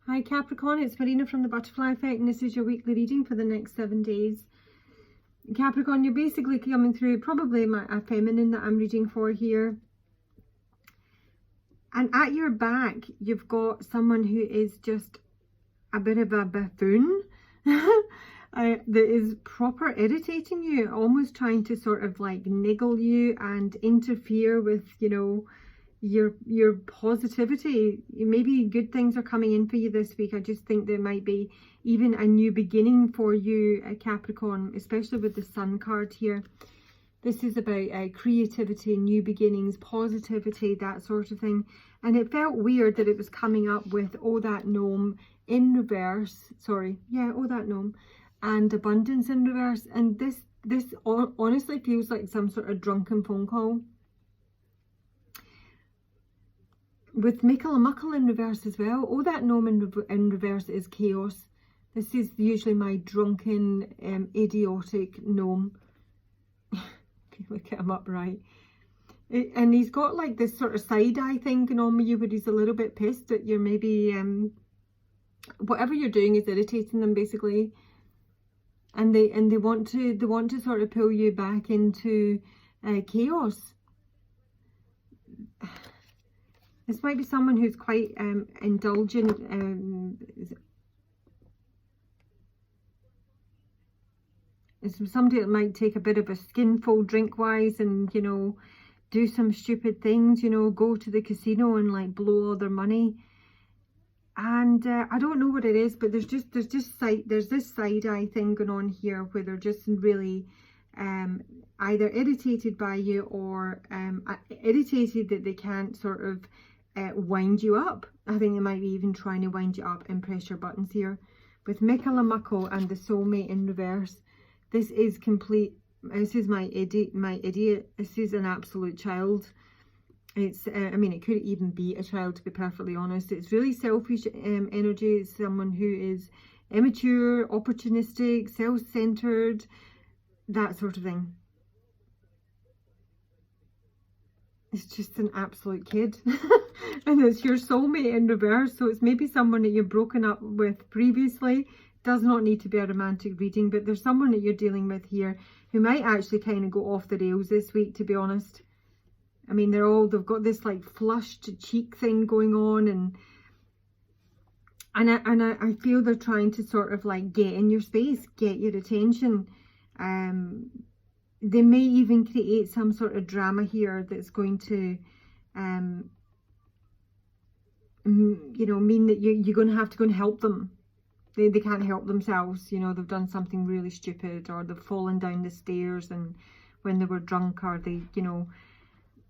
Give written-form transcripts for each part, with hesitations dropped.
Hi Capricorn, it's Marina from the Butterfly Effect, and this is your weekly reading for the next 7 days. Capricorn, you're basically coming through probably a feminine that I'm reading for here. And at your back, you've got someone who is just a bit of a buffoon that is proper irritating you, almost trying to sort of like niggle you and interfere with, your positivity. Maybe good things are coming in for you this week. I just think there might be even a new beginning for you, Capricorn, especially with the Sun card here. This is about creativity, new beginnings, positivity, that sort of thing. And it felt weird that it was coming up with Oh That Gnome in reverse. Sorry, yeah, Oh That Gnome, and abundance in reverse. And this honestly feels like some sort of drunken phone call. With Mickle and Muckle in reverse as well. Oh That Gnome in reverse is chaos. This is usually my drunken, idiotic gnome. Look at him upright. And he's got like this sort of side-eye thing going on with you, where he's a little bit pissed that you're maybe, whatever you're doing is irritating them basically. And they want to sort of pull you back into chaos. This might be someone who's quite indulgent. It's somebody that might take a bit of a skinful drink-wise and, do some stupid things, go to the casino and like blow all their money. And I don't know what it is, but there's this side-eye thing going on here where they're just really either irritated by you or irritated that they can't sort of wind you up. I think they might be even trying to wind you up and press your buttons here. With Mickle and Muckle and the soulmate in reverse, this is complete. This is my idiot. This is an absolute child. It's I mean, it could even be a child, to be perfectly honest. It's really selfish energy. It's someone who is immature, opportunistic, self-centered, that sort of thing. It's just an absolute kid. And it's your soulmate in reverse, so it's maybe someone that you've broken up with previously. Does not need to be a romantic reading, but there's someone that you're dealing with here who might actually kind of go off the rails this week, to be honest. I mean, they've got this like flushed cheek thing going on, and I feel they're trying to sort of like get in your space, get your attention. They may even create some sort of drama here that's going to mean that you're going to have to go and help them. They can't help themselves, they've done something really stupid, or they've fallen down the stairs and when they were drunk, or they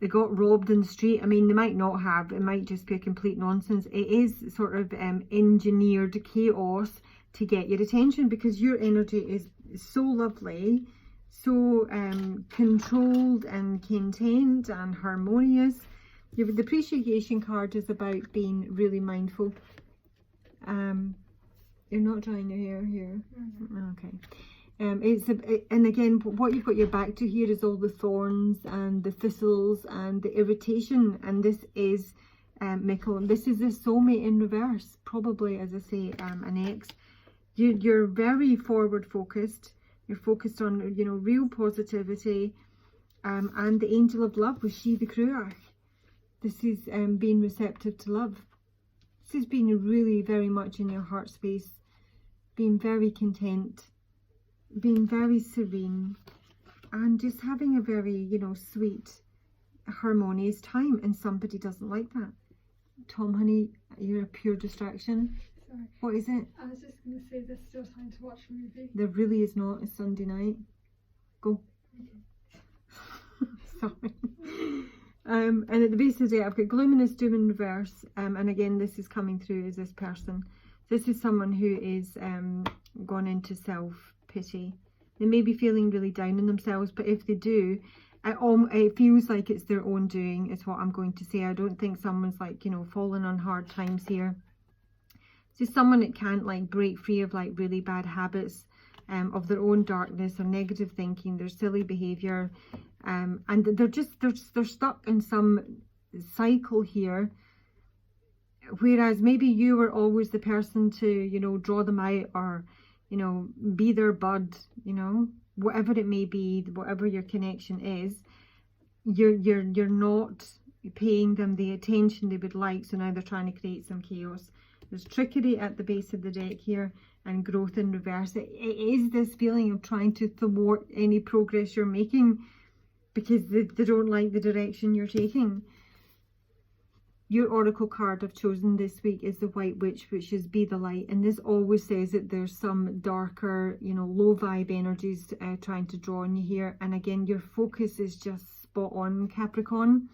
got robbed in the street. I mean, they might not have, it might just be a complete nonsense. It is sort of engineered chaos to get your attention, because your energy is so lovely, so controlled and content and harmonious. The appreciation card is about being really mindful. You're not drying your hair here. Okay. And again, what you've got your back to here is all the thorns and the thistles and the irritation. And this is Mickle. This is the soulmate in reverse, probably, as I say, an ex. You're very forward focused. You're focused on, real positivity. And the angel of love with Shiva Kruach. This is being receptive to love. This is being really very much in your heart space. Being very content, being very serene, and just having a very, sweet, harmonious time. And somebody doesn't like that. Tom, honey, you're a pure distraction. Sorry. What is it? I was just going to say there's still time to watch a movie. There really is not. It's Sunday night. Go. Okay. Sorry. And at the base of the day, I've got Luminous Doom in reverse. And again, this is coming through as this person. This is someone who is gone into self-pity. They may be feeling really down on themselves, but if they do, it feels like it's their own doing, is what I'm going to say. I don't think someone's like, falling on hard times here. It's just someone that can't like break free of like really bad habits, of their own darkness or negative thinking, their silly behavior, and they're stuck in some cycle here whereas maybe you were always the person to, you know, draw them out, or, you know, be their bud, you know, whatever it may be, whatever your connection is, you're not paying them the attention they would like, so now they're trying to create some chaos. There's trickery at the base of the deck here, and growth in reverse. It is this feeling of trying to thwart any progress you're making because they don't like the direction you're taking. Your oracle card I've chosen this week is the White Witch, which is Be the Light. And this always says that there's some darker, you know, low vibe energies trying to draw on you here. And again, your focus is just spot on, Capricorn.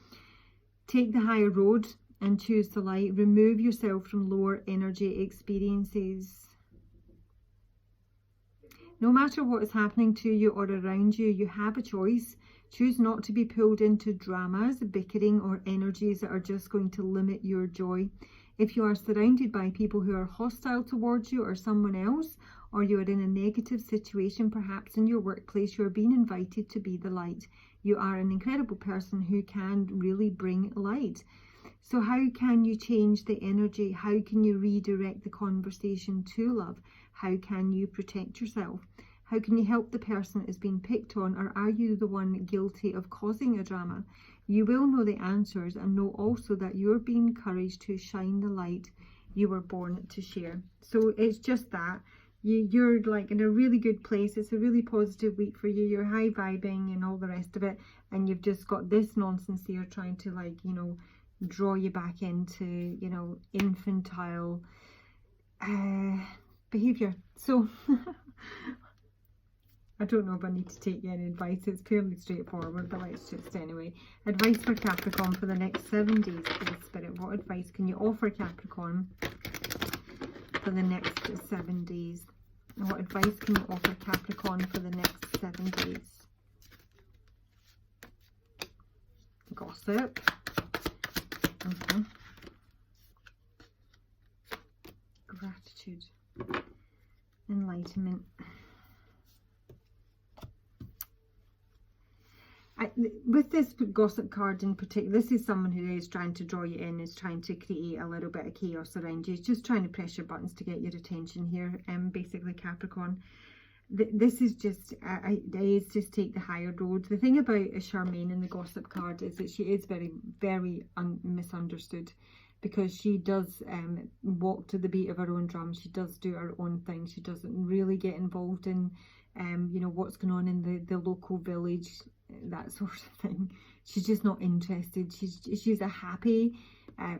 Take the higher road and choose the light. Remove yourself from lower energy experiences. No matter what is happening to you or around you, you have a choice. Choose not to be pulled into dramas, bickering, or energies that are just going to limit your joy. If you are surrounded by people who are hostile towards you or someone else, or you are in a negative situation, perhaps in your workplace, you are being invited to be the light. You are an incredible person who can really bring light. So how can you change the energy? How can you redirect the conversation to love? How can you protect yourself? How can you help the person that is being picked on, or are you the one guilty of causing a drama? You will know the answers, and know also that you're being encouraged to shine the light you were born to share. So it's just that. You're like in a really good place. It's a really positive week for you. You're high vibing and all the rest of it. And you've just got this nonsense here trying to, like, you know, draw you back into, you know, infantile behavior. So I don't know if I need to take any advice. It's fairly straightforward, but let's just anyway. Advice for Capricorn for the next 7 days, please, Spirit. What advice can you offer Capricorn for the next 7 days? And what advice can you offer Capricorn for the next 7 days? Gossip. Gratitude. Enlightenment. With this gossip card in particular, this is someone who is trying to draw you in, is trying to create a little bit of chaos around you. It's just trying to press your buttons to get your attention here. Basically, Capricorn. This is just, it is just take the higher road. The thing about Charmaine in the gossip card is that she is very, very misunderstood, because she does walk to the beat of her own drum. She does do her own thing. She doesn't really get involved in you know, what's going on in the local village, that sort of thing. She's just not interested. She's a happy,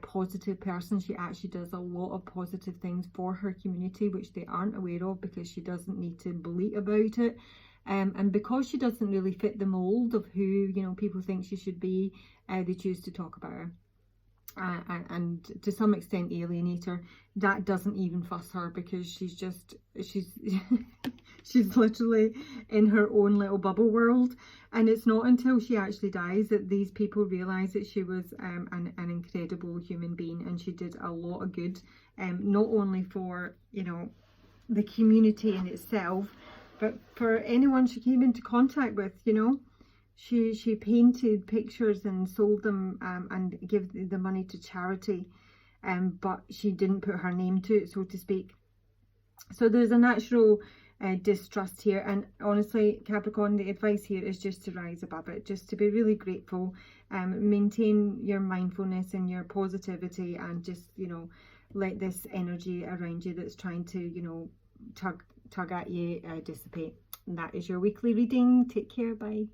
positive person. She actually does a lot of positive things for her community, which they aren't aware of, because she doesn't need to bleat about it. And because she doesn't really fit the mold of who, you know, people think she should be, they choose to talk about her. And to some extent alienate her. That doesn't even fuss her, because she's she's literally in her own little bubble world. And it's not until she actually dies that these people realise that she was an incredible human being, and she did a lot of good, not only for, you know, the community in itself, but for anyone she came into contact with, you know. She painted pictures and sold them and gave the money to charity, but she didn't put her name to it, so to speak. So there's a natural distrust here, and honestly, Capricorn, the advice here is just to rise above it, just to be really grateful, maintain your mindfulness and your positivity, and just, you know, let this energy around you that's trying to, you know, tug at you dissipate. And that is your weekly reading. Take care. Bye.